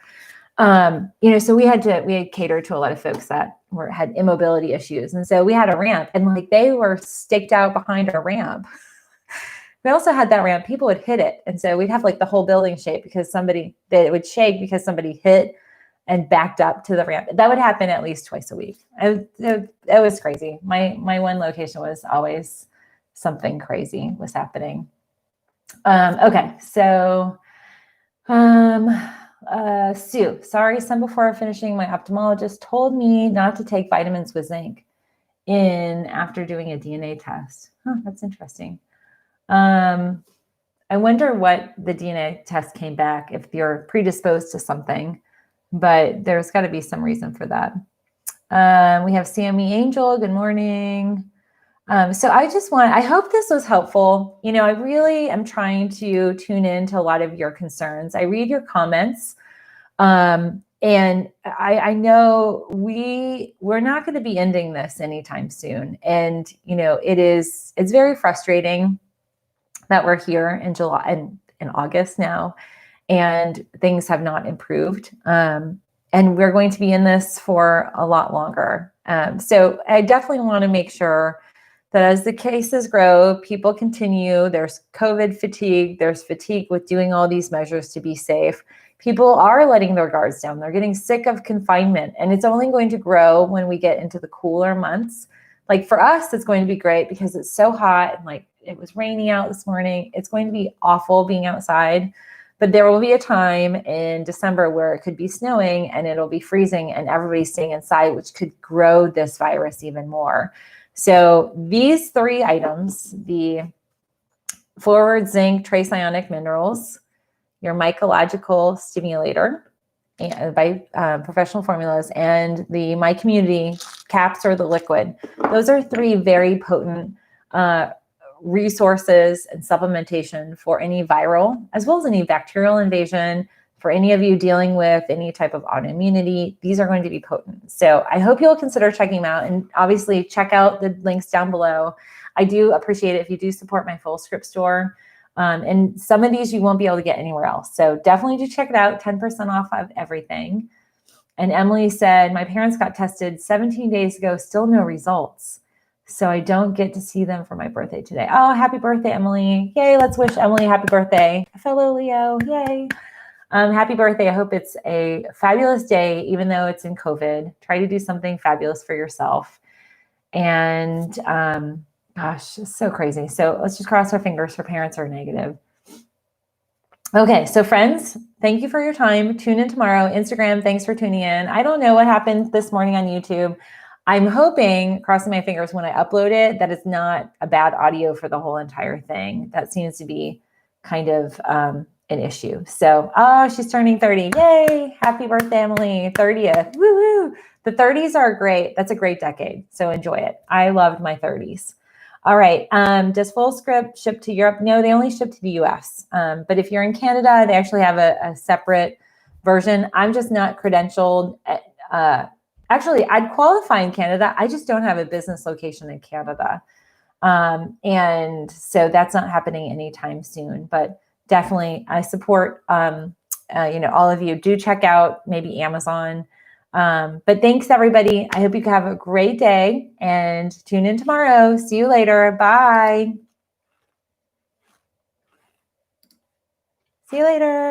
So we had catered to a lot of folks that had immobility issues, and so we had a ramp, and like they were staked out behind our ramp. We also had that ramp, people would hit it. And so we'd have like the whole building shake because it would shake because somebody hit and backed up to the ramp. That would happen at least twice a week. It was crazy. My one location was always something crazy was happening. Okay, so Sue, sorry, some before finishing, my ophthalmologist told me not to take vitamins with zinc after doing a DNA test. That's interesting. I wonder what the DNA test came back if you're predisposed to something, but there's got to be some reason for that. We have Sammy Angel. Good morning. So I hope this was helpful. I really am trying to tune into a lot of your concerns. I read your comments. And I know we're not going to be ending this anytime soon. And, it's very frustrating that we're here in July and in August now, and things have not improved. And we're going to be in this for a lot longer. So I definitely want to make sure that as the cases grow, people continue. There's COVID fatigue. There's fatigue with doing all these measures to be safe. People are letting their guards down. They're getting sick of confinement, and it's only going to grow when we get into the cooler months. Like for us, it's going to be great because it's so hot and like it was raining out this morning. It's going to be awful being outside, but there will be a time in December where it could be snowing and it'll be freezing and everybody's staying inside, which could grow this virus even more. So these 3 items, the Forward Zinc Trace Ionic Minerals, your mycological stimulator by Professional Formulas, and the My Community caps or the liquid. Those are 3 very potent resources and supplementation for any viral as well as any bacterial invasion. For any of you dealing with any type of autoimmunity, these are going to be potent. So I hope you'll consider checking them out, and obviously check out the links down below. I do appreciate it if you do support my full script store. And some of these you won't be able to get anywhere else. So definitely do check it out, 10% off of everything. And Emily said, my parents got tested 17 days ago, still no results. So I don't get to see them for my birthday today. Oh, happy birthday, Emily. Yay, let's wish Emily happy birthday. Fellow Leo, yay. Happy birthday. I hope it's a fabulous day, even though it's in COVID. Try to do something fabulous for yourself. And gosh, it's so crazy. So let's just cross our fingers for parents are negative. Okay, so friends, thank you for your time. Tune in tomorrow. Instagram, thanks for tuning in. I don't know what happened this morning on YouTube. I'm hoping, crossing my fingers when I upload it, that it's not a bad audio for the whole entire thing. That seems to be kind of an issue. So, she's turning 30. Yay! Happy birthday, Emily. 30th. Woo-hoo! The 30s are great. That's a great decade. So enjoy it. I loved my 30s. All right. Does full script ship to Europe? No, they only ship to the US. But if you're in Canada, they actually have a separate version. I'm just not credentialed. Actually, I'd qualify in Canada. I just don't have a business location in Canada. And so that's not happening anytime soon. But definitely, I support, all of you. Do check out maybe Amazon. But thanks, everybody. I hope you have a great day and tune in tomorrow. See you later. Bye. See you later.